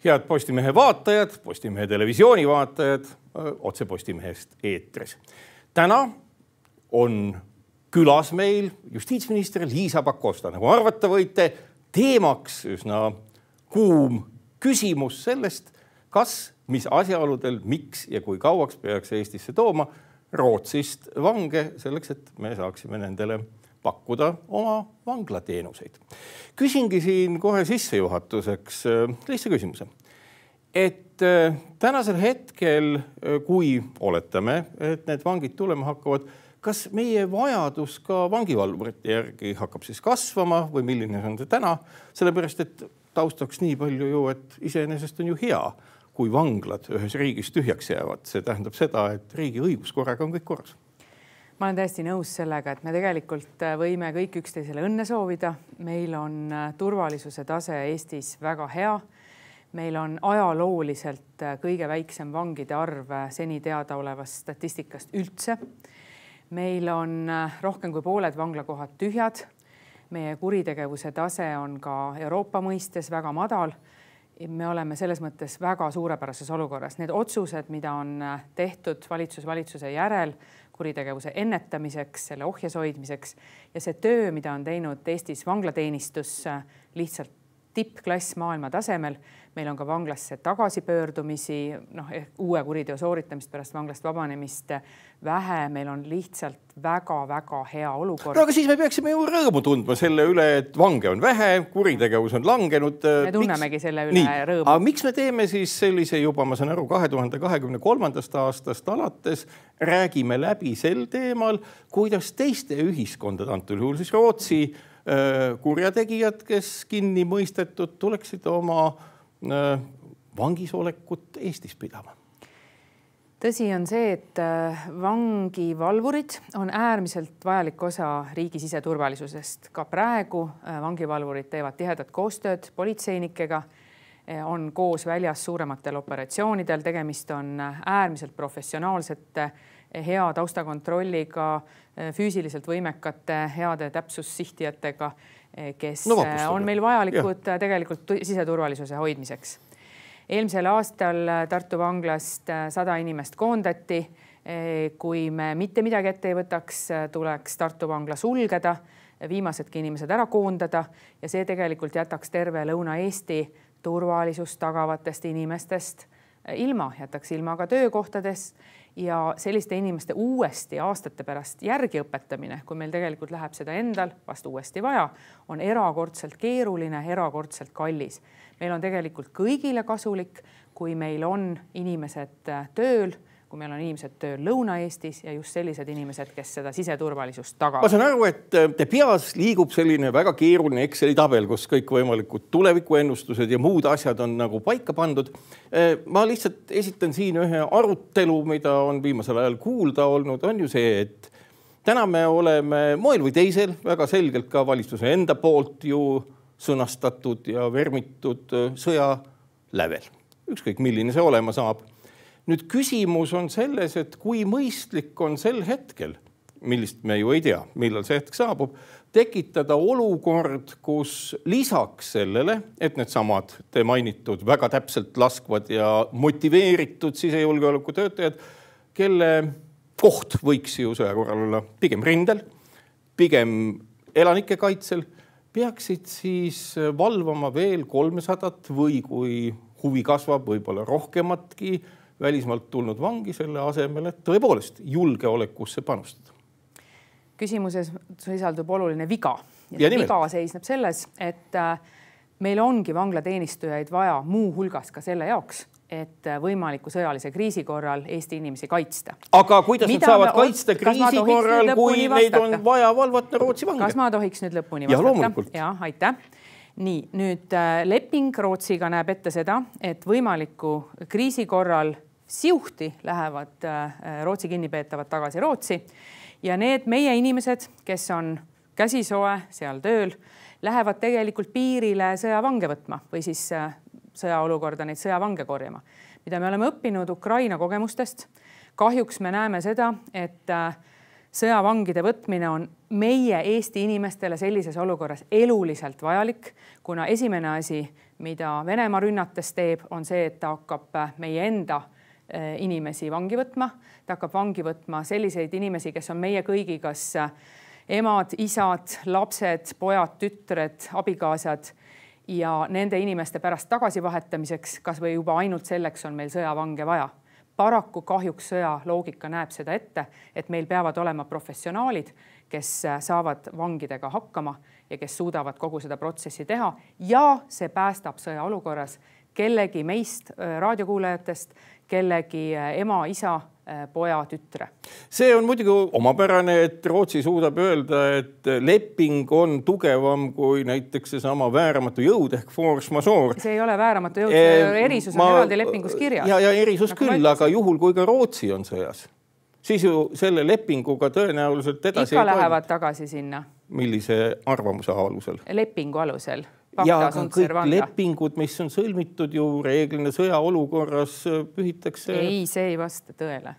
Head Postimehe vaatajad, Postimehe televisiooni vaatajad, otse Postimehest eetris. Täna on külas meil justiitsminister Liisa Pakosta. Nagu arvata võite, teemaks üsna kuum küsimus sellest, kas, mis asjaoludel, miks ja kui kauaks peaks Eestisse tooma Rootsist vange selleks, et me saaksime nendele pakkuda oma vanglateenuseid. Küsingi siin kohe sissejuhatuseks lihtsa küsimuse. Et tänasel hetkel, kui oletame, et need vangid tulema hakkavad, kas meie vajadus ka vangivalvurite järgi hakkab siis kasvama või milline on see täna? Sellepärast, et taustaks nii palju ju, et iseenesest on ju hea, kui vanglad ühes riigis tühjaks jäävad. See tähendab seda, et riigi õiguskorraga on kõik korras. Ma olen täiesti nõus sellega, et me tegelikult võime kõik üksteisele õnne soovida. Meil on turvalisuse tase Eestis väga hea. Meil on ajalooliselt kõige väiksem vangide arv seni teada olevast statistikast üldse. Meil on rohkem kui pooled vanglakohad tühjad. Meie kuritegevuse tase on ka Euroopa mõistes väga madal. Me oleme selles mõttes väga suurepärases olukorras. Need otsused, mida on tehtud valitsuse järel kuritegevuse ennetamiseks, selle ohjes hoidmiseks ja see töö, mida on teinud Eestis vanglateenistus lihtsalt tippklass maailma tasemel. Meil on ka vanglasse tagasipöördumisi, uue kuriteo sooritamist pärast vanglast vabanemist vähe. Meil on lihtsalt väga-väga hea olukord. Aga siis me peaksime ju rõõmu tundma selle üle, et vange on vähe, kuritegevus on langenud. Me tunnemegi selle üle rõõmu. Aga miks me teeme siis sellise juba, ma saan aru, 2023. aastast alates räägime läbi sel teemal, kuidas teiste ühiskondade, antud juhul siis Rootsi kurjategijad, kes kinni mõistetud, tuleksid oma vangisolekut Eestis pidama? Tõsi on see, et vangivalvurid on äärmiselt vajalik osa riigi siseturvalisusest. Ka praegu vangivalvurid teevad tihedat koostööd politseinikega, on koos väljas suurematel operatsioonidel. Tegemist on äärmiselt professionaalsete, hea taustakontrolliga, füüsiliselt võimekate, heade täpsussihtijatega, kes on meil vajalikud tegelikult siseturvalisuse hoidmiseks. Eelmisel aastal Tartu vanglast 100 inimest koondati. Kui me mitte midagi ette ei võtaks, tuleks Tartu vangla sulgeda, viimasedki inimesed ära koondada ja see tegelikult jätaks terve Lõuna-Eesti turvalisust tagavatest inimestest ilma, jätaks ilma ka töökohtades ja selliste inimeste uuesti aastate pärast järgi õpetamine, kui meil tegelikult läheb seda endal vast uuesti vaja, on erakordselt keeruline, erakordselt kallis. Meil on tegelikult kõigile kasulik, kui meil on inimesed tööl, kui meil on inimesed tööl Lõuna-Eestis ja just sellised inimesed, kes seda siseturvalisust tagavad. Ma saan aru, et te peas liigub selline väga keeruline Exceli tabel, kus kõik võimalikud tulevikuennustused ja muud asjad on nagu paika pandud. Ma lihtsalt esitan siin ühe arutelu, mida on viimasel ajal kuulda olnud, on ju see, et täna me oleme moel või teisel väga selgelt ka valitsuse enda poolt ju sõnastatud ja vermitud sõja lävel. Ükskõik milline see olema saab. Nüüd küsimus on selles, et kui mõistlik on sel hetkel, millist me ju ei tea, millal see hetk saabub, tekitada olukord, kus lisaks sellele, et need samad te mainitud väga täpselt laskvad ja motiveeritud sisejulgeoleku töötajad, kelle koht võiks ju sõja korral olla pigem rindel, pigem elanike kaitsel, peaksid siis valvama veel 300 või kui huvi kasvab, võib-olla rohkematki välismaalt tulnud vangi selle asemel, et tõepoolest julgeolekusse panustada. Küsimuses sisaldub oluline viga. Ja viga seisneb selles, et meil ongi vanglateenistujaid vaja muu hulgas ka selle jaoks, et võimaliku sõjalise kriisi korral Eesti inimesi kaitsta. Aga kuidas nad saavad kaitsta kriisi korral, kui neid on vaja valvata Rootsi vange? Kas ma tohiks nüüd lõpuni vastata? Ja loomulikult. Ja, aitäh. Nii, nüüd leping Rootsiga näeb ette seda, et võimaliku kriisi korral siuhti lähevad Rootsi kinnipeetavad tagasi Rootsi ja need meie inimesed, kes on käsisoe seal tööl, lähevad tegelikult piirile sõjavange võtma või siis sõjaolukorda neid sõjavange korjama. Mida me oleme õppinud Ukraina kogemustest, kahjuks me näeme seda, et sõjavangide võtmine on meie Eesti inimestele sellises olukorras eluliselt vajalik, kuna esimene asi, mida Venemaa rünnates teeb, on see, et ta hakkab meie enda inimesi vangi võtma. Ta hakkab vangi võtma selliseid inimesi, kes on meie kõigi kas emad, isad, lapsed, pojad, tütred, abikaasad ja nende inimeste pärast tagasivahetamiseks, kas või juba ainult selleks on meil sõjavange vaja. Paraku kahjuks sõja loogika näeb seda ette, et meil peavad olema professionaalid, kes saavad vangidega hakkama ja kes suudavad kogu seda protsessi teha ja see päästab sõja olukorras kellegi meist raadiokuulajatest, kellegi ema, isa, poja, tütre. See on muidugi omapärane, et Rootsi suudab öelda, et leping on tugevam kui näiteks see sama vääramatu jõud ehk force majeure. See ei ole vääramatu jõud, erisus on eraldi lepingus kirjas. Ja erisus küll, aga juhul kui ka Rootsi on sõjas, siis ju selle lepinguga tõenäoliselt edasi ikka lähevad tagasi sinna. Millise arvamuse alusel? Lepingu alusel. Ja kõik lepingud, mis on sõlmitud ju reeglina sõjaolukorras pühitakse. Ei, see ei vasta tõele.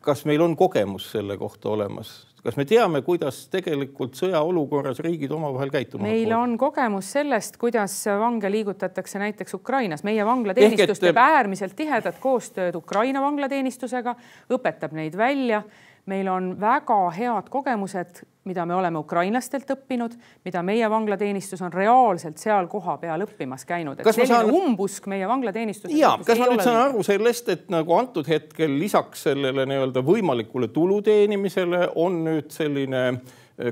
Kas meil on kogemus selle kohta olemas? Kas me teame, kuidas tegelikult sõjaolukorras riigid omavahel käituma? Meil on kogemus sellest, kuidas vange liigutatakse näiteks Ukrainas. Meie vanglateenistus teeb äärmiselt tihedat koostööd Ukraina vanglateenistusega, õpetab neid välja. Meil on väga head kogemused, mida me oleme ukrainlastelt õppinud, mida meie vanglateenistus on reaalselt seal koha peal õppimas käinud. Et selline umbusk meie vanglateenistus. Jaa, kas ma nüüd saan aru sellest, et nagu antud hetkel lisaks sellele võimalikule tuluteenimisele on nüüd selline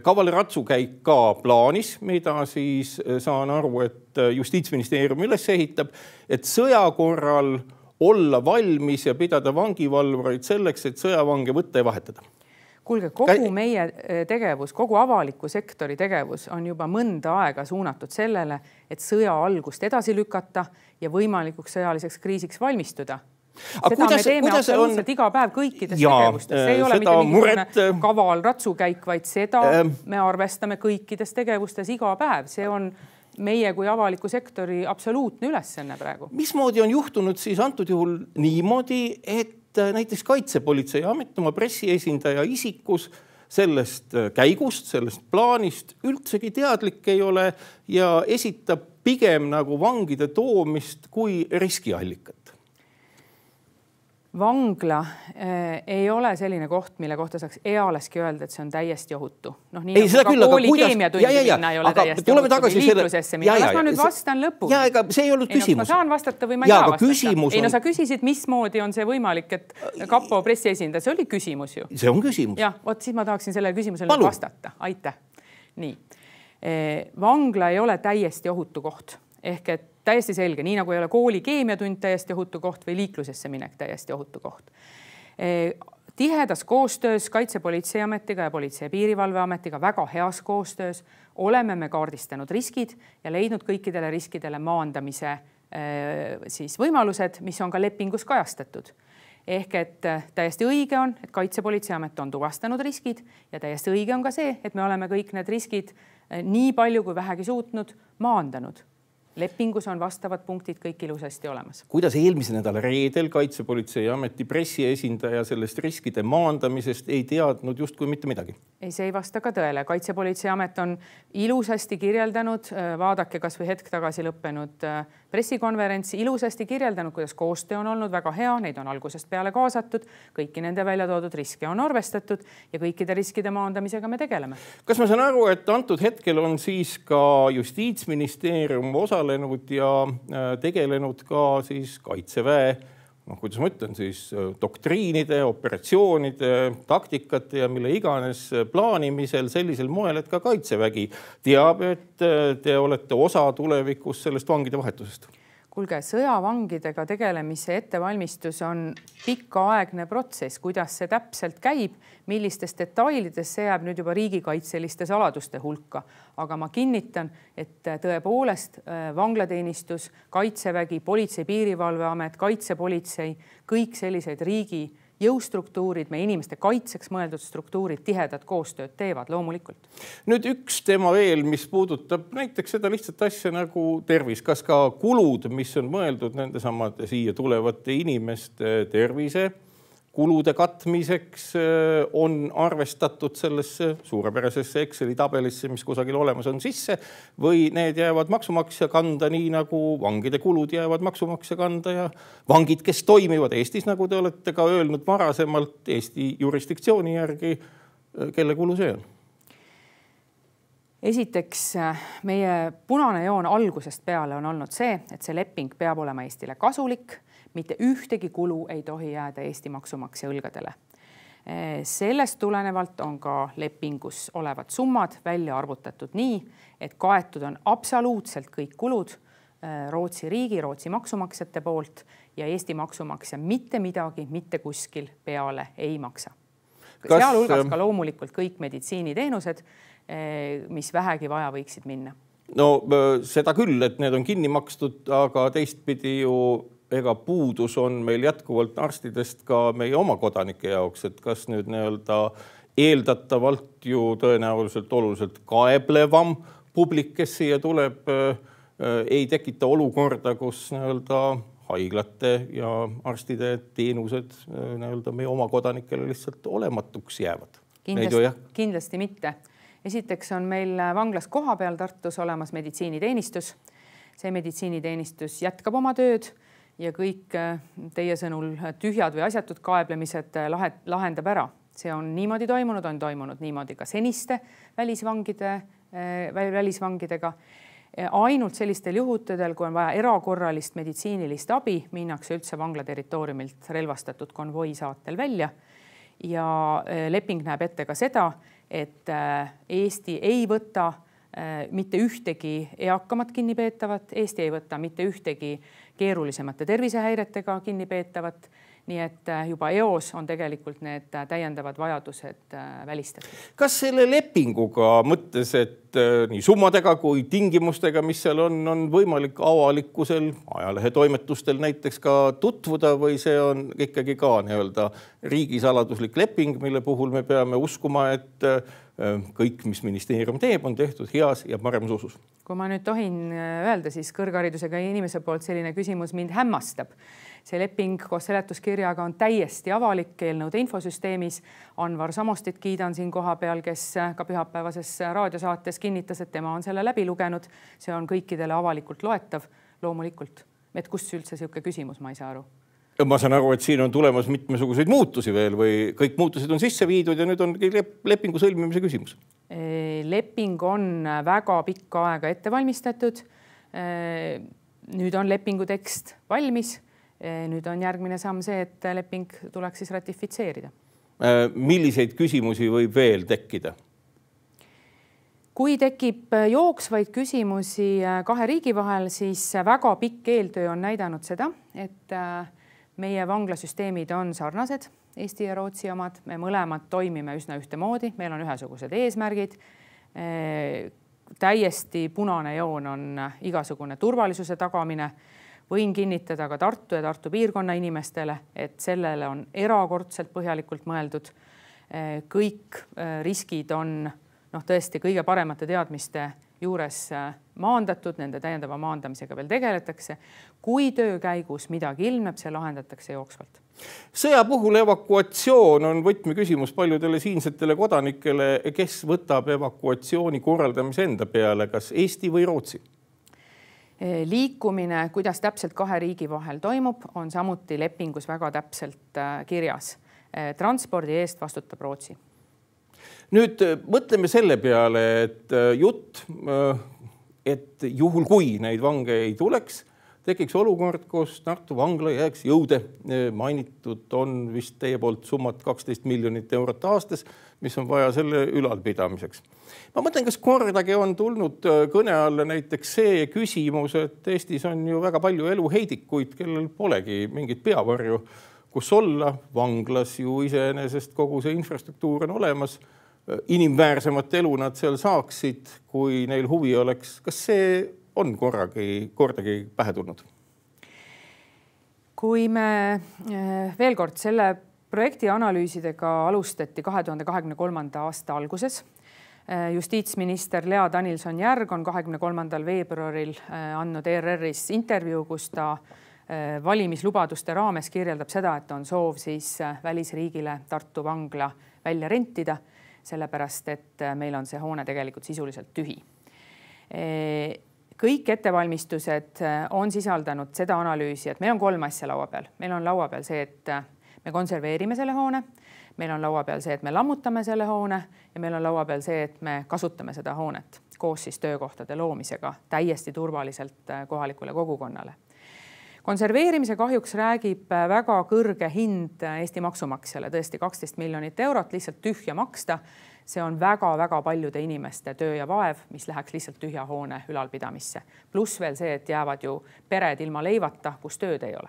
kavaleratsukäik ka plaanis, mida siis saan aru, et Justiitsministeerium üles ehitab, et sõja korral olla valmis ja pidada vangivalvureid selleks, et sõjavange võtta ja vahetada. Kuulge, kogu meie tegevus, kogu avaliku sektori tegevus on juba mõnda aega suunatud sellele, et sõja algust edasi lükata ja võimalikuks sõjaliseks kriisiks valmistuda. Seda me teeme absoluutselt iga päev kõikides tegevustes. See ei ole mitte mingisugune kaval ratsukäik, vaid seda me arvestame kõikides tegevustes iga päev. See on meie kui avaliku sektori absoluutne ülesenne praegu. Mismoodi on juhtunud siis antud juhul niimoodi, et näiteks Kaitsepolitseiamet oma pressiesindaja isikus sellest käigust, sellest plaanist üldsegi teadlik ei ole ja esitab pigem nagu vangide toomist kui riskiallikat? Vangla ei ole selline koht, mille kohta saaks ealeski öelda, et see on täiesti ohutu. Nii nagu ka kooli keemiatundi minna ei ole täiesti ohutu või liiklusesse minna. Las ma nüüd vastan lõpus. Ja ega see ei olnud küsimus. Ma saan vastata või ma ei saa vastata. Ei, no sa küsisid, mismoodi on see võimalik, et kapo pressiesindaja. See oli küsimus ju. See on küsimus. Ja, siis ma tahaksin sellele küsimusele nüüd vastata. Aitäh. Nii. Vangla ei ole täiesti ohutu koht. Ehk et täiesti selge, nii nagu ei ole kooli keemiatund täiesti ohutu koht või liiklusesse minek täiesti ohutu koht. Tihedas koostöös Kaitsepolitseiametiga ja Politsei- ja Piirivalveametiga, väga heas koostöös, oleme me kaardistanud riskid ja leidnud kõikidele riskidele maandamise võimalused, mis on ka lepingus kajastatud. Ehk et täiesti õige on, et Kaitsepolitseiamet on tuvastanud riskid ja täiesti õige on ka see, et me oleme kõik need riskid nii palju kui vähegi suutnud maandanud. Lepingus on vastavad punktid kõik ilusasti olemas. Kuidas eelmise nädala reedel Kaitsepolitseiameti pressiesindaja sellest riskide maandamisest ei teadnud just kui mitte midagi? Ei, see ei vasta ka tõele. Kaitsepolitseiamet on ilusasti kirjeldanud, vaadake kas või hetk tagasi lõppenud pressikonverentsi, ilusasti kirjeldanud, kuidas koostöö on olnud väga hea, neid on algusest peale kaasatud, kõiki nende välja toodud riske on arvestatud ja kõikide riskide maandamisega me tegeleme. Kas ma saan aru, et antud hetkel on siis ka Justiitsministeerium osalenud ja tegelenud ka siis Kaitseväe, kuidas ma ütlen, siis doktriinide, operatsioonide, taktikate ja mille iganes plaanimisel sellisel moel, et ka Kaitsevägi teab, et te olete osa tulevikus sellest vangide vahetusest? Kuulge, sõjavangidega tegelemise ettevalmistus on pikaaegne protsess, kuidas see täpselt käib, millistes detailides see jääb nüüd juba riigikaitseliste saladuste hulka. Aga ma kinnitan, et tõepoolest vanglateenistus, Kaitsevägi, Politsei- ja Piirivalveamet, Kaitsepolitsei, kõik sellised riigi jõustruktuurid, meie inimeste kaitseks mõeldud struktuurid tihedat koostööd teevad loomulikult. Nüüd üks teema veel, mis puudutab näiteks seda lihtsalt asja nagu tervis. Kas ka kulud, mis on mõeldud nende samade siia tulevate inimeste tervise kulude katmiseks on arvestatud sellesse suurepärasesse Exceli tabelisse, mis kusagil olemas on sisse, või need jäävad maksumaksja kanda, nii nagu vangide kulud jäävad maksumaksja kanda ja vangid, kes toimivad Eestis, nagu te olete ka öelnud varasemalt Eesti jurisdiktsiooni järgi, kelle kulu see on? Esiteks, meie punane joon algusest peale on olnud see, et see leping peab olema Eestile kasulik, mitte ühtegi kulu ei tohi jääda Eesti maksumaksja õlgadele. Sellest tulenevalt on ka lepingus olevad summad välja arvutatud nii, et kaetud on absoluutselt kõik kulud Rootsi riigi, Rootsi maksumaksjate poolt ja Eesti maksumaksja mitte midagi, mitte kuskil peale ei maksa. Sealhulgas ka loomulikult kõik meditsiiniteenused, mis vähegi vaja võiksid minna. No seda küll, et need on kinni makstud, aga teistpidi ju ega puudus on meil jätkuvalt arstidest ka meie oma kodanike jaoks, et kas nüüd eeldatavalt ju tõenäoliselt oluliselt kaeblevam publik, kes siia tuleb, ei tekita olukorda, kus haiglate ja arstide teenused meie oma kodanikele lihtsalt olematuks jäävad. Kindlasti mitte. Esiteks on meil vanglas koha peal Tartus olemas meditsiiniteenistus. See meditsiiniteenistus jätkab oma tööd ja kõik teie sõnul tühjad või asjatud kaeblemised lahendab ära. See on niimoodi toimunud niimoodi ka seniste välisvangidega. Ainult sellistel juhutudel, kui on vaja erakorralist meditsiinilist abi, minnakse üldse vangla territooriumilt relvastatud konvoi saatel välja. Ja leping näeb ette ka seda, et Eesti ei võta mitte ühtegi eakamat kinnipeetavat, Eesti ei võta mitte ühtegi keerulisemate tervisehäiretega kinnipeetavat, nii et juba EOS on tegelikult need täiendavad vajadused välistatud. Kas selle lepinguga mõttes, et nii summadega kui tingimustega, mis seal on võimalik avalikkusel, ajalehetoimetustel näiteks ka tutvuda või see on ikkagi ka riigisaladuslik leping, mille puhul me peame uskuma, et kõik, mis ministeerium teeb, on tehtud heas ja paremas usus? Kui ma nüüd tohin öelda, siis kõrgharidusega inimese poolt selline küsimus mind hämmastab. See leping koos seletuskirjaga on täiesti avalik eelnõude infosüsteemis. Anvar Samostit kiidan siin koha peal, kes ka pühapäevases raadiosaates kinnitas, et tema on selle läbi lugenud. See on kõikidele avalikult loetav, loomulikult. Et kust üldse selline küsimus, ma ei saa aru. Ma saan aru, et siin on tulemas mitmesuguseid muutusi veel või kõik muutused on sisse viidud ja nüüd on lepingu sõlmimise küsimus? Leping on väga pikka aega ette valmistatud. Nüüd on lepingu tekst valmis. Nüüd on järgmine samm see, et leping tuleks siis ratifitseerida. Milliseid küsimusi võib veel tekkida? Kui tekib jooksvaid küsimusi kahe riigi vahel, siis väga pikk eeltöö on näidanud seda, et meie vanglasüsteemid on sarnased, Eesti ja Rootsi omad. Me mõlemad toimime üsna ühtemoodi, meil on ühesugused eesmärgid. Täiesti punane joon on igasugune turvalisuse tagamine. Võin kinnitada ka Tartu ja Tartu piirkonna inimestele, et sellele on erakordselt põhjalikult mõeldud. Kõik riskid on tõesti kõige paremate teadmiste juures maandatud, nende täiendava maandamisega veel tegeletakse. Kui töö käigus midagi ilmneb, see lahendatakse jooksvalt. Sõja puhul evakuatsioon on võtmeküsimus paljudele siinsetele kodanikele, kes võtab evakuatsiooni korraldamise enda peale, kas Eesti või Rootsi? Liikumine, kuidas täpselt kahe riigi vahel toimub, on samuti lepingus väga täpselt kirjas. Transpordi eest vastutab Rootsi. Nüüd mõtleme selle peale, et jutt, et juhul kui neid vange ei tuleks, tekiks olukord, kus Tartu vangla jääks jõude. Mainitud on vist teie poolt summat 12 miljonit eurot aastas, mis on vaja selle ülalpidamiseks. Ma mõtlen, kas kordagi on tulnud kõne alla näiteks see küsimus, et Eestis on ju väga palju eluheidikuid, kellel polegi mingit peavarju, kus olla. Vanglas ju iseenesest kogu see infrastruktuur on olemas. Inimväärsemat elu nad seal saaksid, kui neil huvi oleks. Kas see on kordagi pähe tulnud? Kui me veel kord selle projekti analüüsidega alustati 2023. aasta alguses, justiitsminister Lea Danilson-Järg on 23. veebruaril andnud ERR-is intervjuu, kus ta valimislubaduste raames kirjeldab seda, et on soov siis välisriigile Tartu vangla välja rentida, sellepärast et meil on see hoone tegelikult sisuliselt tühi. Kõik ettevalmistused on sisaldanud seda analüüsi, et meil on 3 asja laua peal. Meil on laua peal see, et me konserveerime selle hoone, meil on laua peal see, et me lammutame selle hoone ja meil on laua peal see, et me kasutame seda hoonet koos siis töökohtade loomisega täiesti turvaliselt kohalikule kogukonnale. Konserveerimise kahjuks räägib väga kõrge hind Eesti maksumaksjale, tõesti 12 miljonit eurot lihtsalt tühja maksta. See on väga-väga paljude inimeste töö ja vaev, mis läheks lihtsalt tühja hoone ülalpidamisse. Pluss veel see, et jäävad ju pered ilma leivata, kus tööd ei ole.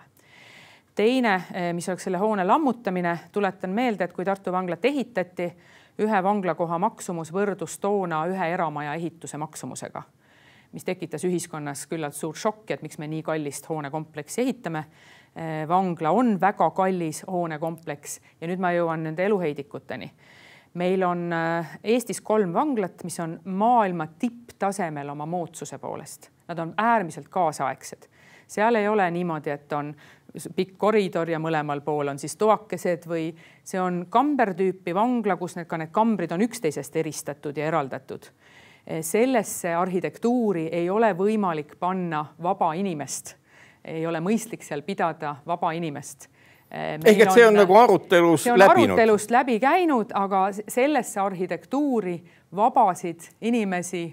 Teine, mis oleks selle hoone lammutamine, tuletan meelde, et kui Tartu vanglat ehitati, ühe vanglakoha maksumus võrdus toona ühe eramaja ehituse maksumusega, mis tekitas ühiskonnas küllalt suur šokki, et miks me nii kallist hoonekompleksi ehitame. Vangla on väga kallis hoonekompleks ja nüüd ma jõuan nende eluheidikuteni. Meil on Eestis 3 vanglat, mis on maailma tipptasemel oma moodsuse poolest. Nad on äärmiselt kaasaegsed. Seal ei ole niimoodi, et on pikk koridor ja mõlemal pool on siis toakesed või see on kambertüüpi vangla, kus need kambrid on üksteisest eristatud ja eraldatud. Sellesse arhitektuuri ei ole võimalik panna vaba inimest. Ei ole mõistlik seal pidada vaba inimest. Ehk et see on nagu arutelust läbinud. See on arutelust läbi käinud, aga sellesse arhitektuuri vabasid inimesi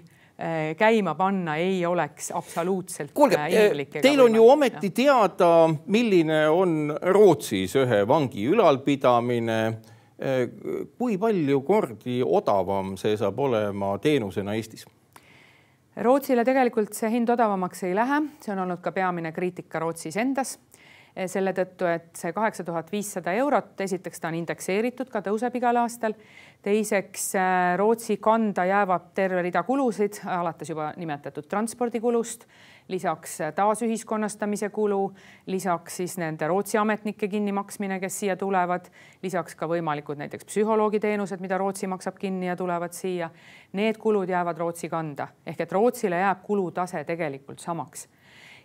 käima panna ei oleks absoluutselt inimlik. Teil on ju ometi teada, milline on Rootsis ühe vangi ülalpidamine. Kui palju kordi odavam see saab olema teenusena Eestis? Rootsile tegelikult see hind odavamaks ei lähe. See on olnud ka peamine kriitika Rootsis endas. Selle tõttu, et see 8500 eurot, esiteks ta on indekseeritud, ka tõuseb igal aastal. Teiseks Rootsi kanda jäävad terve rida kulusid, alates juba nimetatud transpordikulust, lisaks taasühiskonnastamise kulu, lisaks siis nende Rootsi ametnike kinnimaksmine, kes siia tulevad, lisaks ka võimalikud näiteks psühholoogiteenused, mida Rootsi maksab kinni ja tulevad siia. Need kulud jäävad Rootsi kanda, ehk et Rootsile jääb kulutase tegelikult samaks.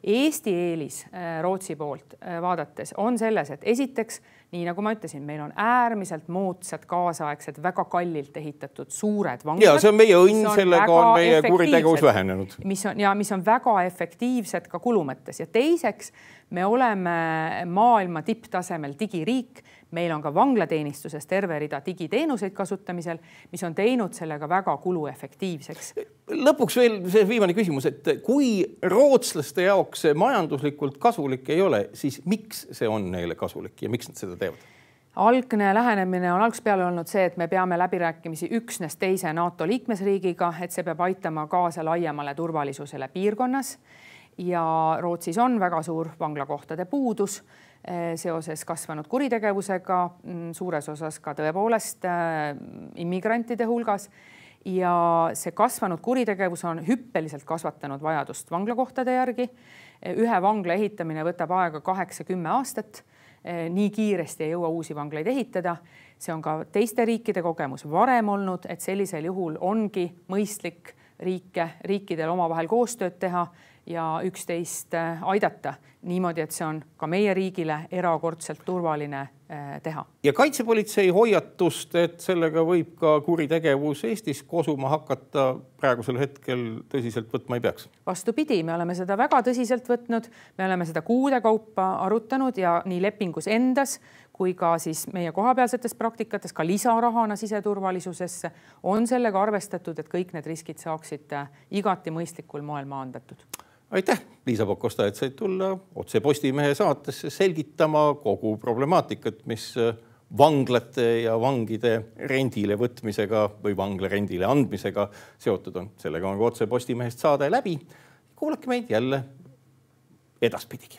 Eesti eelis Rootsi poolt vaadates on selles, et esiteks, nii nagu ma ütlesin, meil on äärmiselt moodsad, kaasaegsed, väga kallilt ehitatud suured vanglad. Ja see on meie õnn, sellega on meie kuritegevus vähenenud. Mis on väga efektiivsed ka kulumõttes. Ja teiseks, me oleme maailma tipptasemel digiriik. Meil on ka vanglateenistuses terve rida digiteenuseid kasutamisel, mis on teinud sellega väga kuluefektiivseks. Lõpuks veel see viimane küsimus, et kui rootslaste jaoks see majanduslikult kasulik ei ole, siis miks see on neile kasulik ja miks nad seda teevad? Algne lähenemine on algusest peale olnud see, et me peame läbirääkimisi üksnes teise NATO liikmesriigiga, et see peab aitama kaasa laiemale turvalisusele piirkonnas. Ja Rootsis on väga suur vanglakohtade puudus seoses kasvanud kuritegevusega, suures osas ka tõepoolest immigrantide hulgas. Ja see kasvanud kuritegevus on hüppeliselt kasvatanud vajadust vanglakohtade järgi. Ühe vangla ehitamine võtab aega 8-10 aastat. Nii kiiresti ei jõua uusi vanglaid ehitada. See on ka teiste riikide kogemus varem olnud, et sellisel juhul ongi mõistlik riikidel omavahel koostööd teha ja üksteist aidata niimoodi, et see on ka meie riigile erakordselt turvaline teha. Ja kaitsepolitsei hoiatust, et sellega võib ka kuritegevus Eestis kosuma hakata, praegusel hetkel tõsiselt võtma ei peaks? Vastupidi, me oleme seda väga tõsiselt võtnud, me oleme seda kuude kaupa arutanud ja nii lepingus endas kui ka siis meie kohapealsetes praktikates, ka lisarahana siseturvalisusesse on sellega arvestatud, et kõik need riskid saaksid igati mõistlikul moel maandatud. Aitäh, Liisa Pakosta, et said tulla otse Postimehe saatesse selgitama kogu problemaatikat, mis vanglate ja vangide rendile võtmisega või vangla rendile andmisega seotud on. Sellega on otse Postimehest saade läbi. Kuulake meid jälle edaspidigi.